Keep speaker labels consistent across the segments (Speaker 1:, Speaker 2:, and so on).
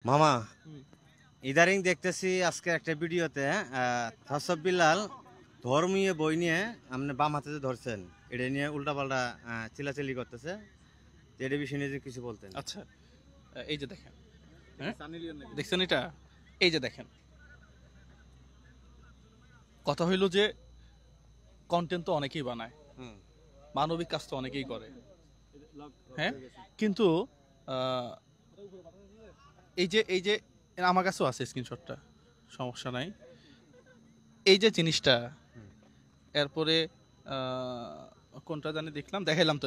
Speaker 1: মামা ইদারিং দেখতেছি আজকে একটা ভিডিওতে থাসব বিলাল ধর্মীয় বই নিয়ে আপনি বাম হাতে যে ধরছেন এটা নিয়ে উল্টাপাল্টা চিল্লাচিল্লি করতেছে, এটা বিষয় নিয়ে কিছু বলতেন।
Speaker 2: আচ্ছা, এই যে দেখেন, দেখছেন এটা, এই যে দেখেন, কথা হইল যে কন্টেন্ট তো অনেকেই বানায়, মানবিক কাজ তো অনেকেই করে, হ্যাঁ, কিন্তু এই যে আমার কাছেও আছে স্ক্রিনশটটা, সমস্যা নাই। এই যে জিনিসটা, এরপরে কোনটা জানি দেখলাম, দেখাইলাম তো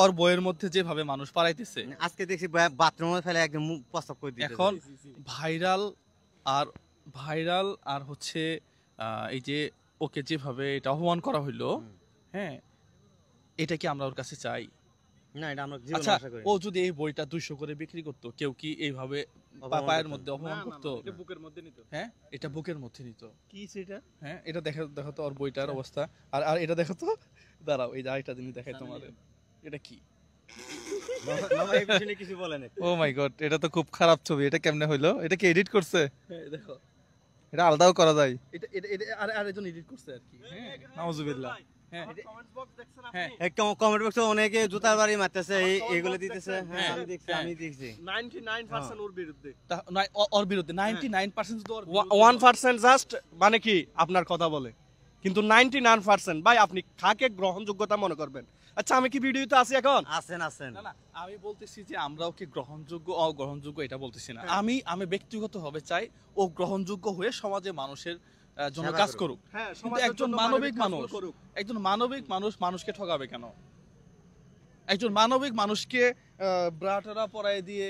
Speaker 2: ওর বইয়ের মধ্যে যেভাবে মানুষ পারাইতেছে,
Speaker 1: আজকে দেখছি বাথরুমে ফেলে একদম প্রস্তাব করে দিতেছে।
Speaker 2: এখন ভাইরাল আর হচ্ছে এই যে ওকে যেভাবে এটা অপমান করা হইলো, হ্যাঁ, এটা কি আমরা ওর কাছে চাই?
Speaker 1: না, এটা আমরা জীবনে
Speaker 2: আচ্ছা,
Speaker 1: আশা করি।
Speaker 2: ও যদি এই বইটা 200 করে বিক্রি করতো, কেউ কি এইভাবে পায়ের মধ্যে অপমান করতো?
Speaker 3: এটা বুকের মধ্যে নিত।
Speaker 2: হ্যাঁ, এটা বুকের মধ্যে নিত। কি সেটা? হ্যাঁ, এটা দেখো তো ওর বইটার অবস্থা। আর আর এটা দেখো তো, দাঁড়াও, এই যে আরেকটা জিনিস দেখাই তোমাদের। এটা কি?
Speaker 1: মামা এই বিষয় নিয়ে কিছু বলেন।
Speaker 4: ও মাই গড, এটা তো খুব খারাপ ছবি। এটা কেমনে হইলো? এটা কি এডিট করছে?
Speaker 2: হ্যাঁ, দেখো,
Speaker 4: এটা আলাদাও করা যায়।
Speaker 2: এটা এটা এটা আর একজন এডিট করছে আর কি। হ্যাঁ,
Speaker 4: নাউজুবিল্লাহ।
Speaker 2: হ্যাঁ,
Speaker 1: হ্যাঁ, কমেন্ট বক্সে অনেকে জুতার বাড়ি মারতেছে, এইগুলো দিতেছে। হ্যাঁ, আমি দেখছি
Speaker 3: 99% ওর বিরুদ্ধে।
Speaker 2: ওর বিরুদ্ধে 99% তো ওর
Speaker 3: 1% জাস্ট মানে কি আপনার কথা বলে, কিন্তু 99% ভাই আপনি কাকে গ্রহণযোগ্যতা মনে করবেন? আচ্ছা, আমি কি ভিডিওতে আছি এখন?
Speaker 1: আছেন।
Speaker 2: না না, আমি বলতেছি যে আমরাও কি গ্রহণযোগ্য অগ্রহণযোগ্য এটা বলতেছি না। আমি ব্যক্তিগতভাবে চাই ও গ্রহণযোগ্য হয়ে সমাজে মানুষের জন্য কাজ করুক।
Speaker 3: হ্যাঁ,
Speaker 2: কিন্তু একজন মানবিক মানুষ মানুষকে ঠকাবে কেন? একজন মানবিক মানুষকে ব্রাটারা পরায় দিয়ে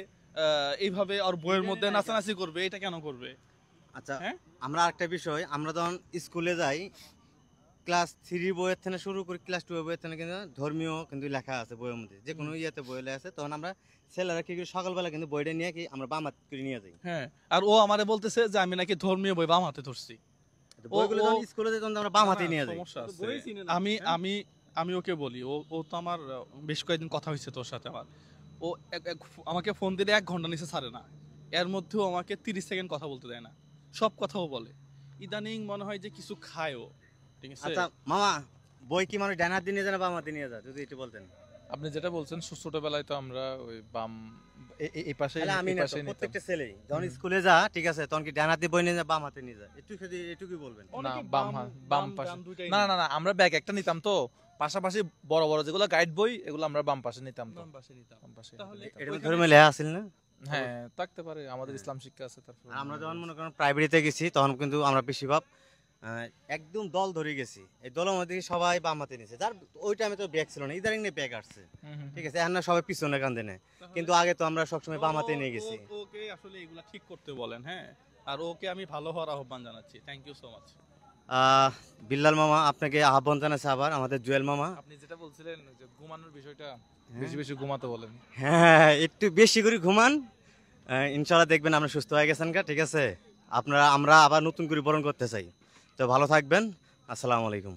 Speaker 2: এইভাবে আর বইয়ের মধ্যে নাচানাচি করবে, এটা কেন করবে?
Speaker 1: আচ্ছা,
Speaker 2: হ্যাঁ,
Speaker 1: আমরা আরেকটা বিষয়, আমরা যখন স্কুলে যাই, ক্লাস 3 বইয়ের থেকে শুরু করি, ক্লাস 2 বইয়ের থেকে কিন্তু ধর্মীয় কিন্তু লেখা আছে বইয়ের মধ্যে, যে কোনো ইয়েতে বই লেখা আছে। তখন আমরা ছেলেরা কি করি, সকালবেলা কিন্তু বইটা নিয়ে কি আমরা বাম হাত করে নিয়ে যাই।
Speaker 2: হ্যাঁ, আর ও আমারে বলতেছে যে আমি নাকি ধর্মীয় বই বাম হাতে ধরছি।
Speaker 1: বইগুলো যখন স্কুলে যাই তখন আমরা বাম হাতে নিয়ে যাই।
Speaker 2: সমস্যা আছে। আমি ওকে বলি, ও তো আমার বেশ কয়েকদিন কথা হয়েছে তোর সাথে আমার। ও আমাকে ফোন দিলে 1 ঘন্টা নিচে ছাড়ে না। এর মধ্যেও আমাকে 30 সেকেন্ড কথা বলতে দেয় না। সব কথাও বলে। ইদানিং মনে হয় যে কিছু খায়ও। ঠিক আছে?
Speaker 1: আচ্ছা মামা, বই কি মানুষ ডান হাত দিয়ে নিয়ে যায় না বাম হাতে নিয়ে যায়, যদি একটু বলতেন।
Speaker 4: আপনি যেটা বলছেন, ছোটবেলায় তো আমরা ওই বাম এই পাশে
Speaker 1: তাহলে আমি না, প্রত্যেকটা ছেলেই যখন স্কুলে যা, ঠিক আছে, তখন কি ডান হাতে বই নিয়ে যায় বাম হাতে নিয়ে যায়, একটু কি বলবেন?
Speaker 4: না, বাম পাশে। না, আমরা ব্যাগ একটা নিতাম তো, পাশাপাশি বড় বড় যেগুলো গাইড বই, এগুলো আমরা বাম পাশে নিতাম তো।
Speaker 2: বাম পাশে নিতাম।
Speaker 4: বাম পাশে
Speaker 2: তাহলে
Speaker 4: নিতাম।
Speaker 1: এটা ধর্মে লেখা আছিল না?
Speaker 4: হ্যাঁ, থাকতে পারে, আমাদের ইসলাম শিক্ষা আছে। তারপর
Speaker 1: আর আমরা যখন মনে করেন প্রাইভেটিতে গেছি, তখন কিন্তু আমরা বেশিরভাগ একদম দল ধরে গেছি, এই দলের মধ্যে সবাই বাম হাতে নিয়েছে, যার ওই টাইমে তো ব্যাগ ছিল না, ইদারিং নিয়ে ব্যাগ আসছে, ঠিক আছে, এখন না সবাই পিছনে কান্দে নেয়, কিন্তু আগে তো আমরা সবসময় বাম হাতে নিয়ে গেছি।
Speaker 2: ওকে আসলে এগুলা ঠিক করতে বলেন, হ্যাঁ, আর ওকে আমি ভালো হওয়ার আহ্বান জানাচ্ছি। Thank you so much.
Speaker 1: Billal মামা আপনাকে আহ্বান জানাচ্ছে, আবার আমাদের জুয়েল মামা।
Speaker 4: আপনি যেটা বলছিলেন যে ঘুমানোর বিষয়টা, বেশি বেশি ঘুমাতে বলেন।
Speaker 1: হ্যাঁ, একটু বেশি করে ঘুমান, ইনশাল্লাহ দেখবেন আমরা সুস্থ হয়ে গেছেন, ঠিক আছে। আমরা আবার নতুন করে বরণ করতে চাই, তো ভালো থাকবেন। আসসালামু আলাইকুম।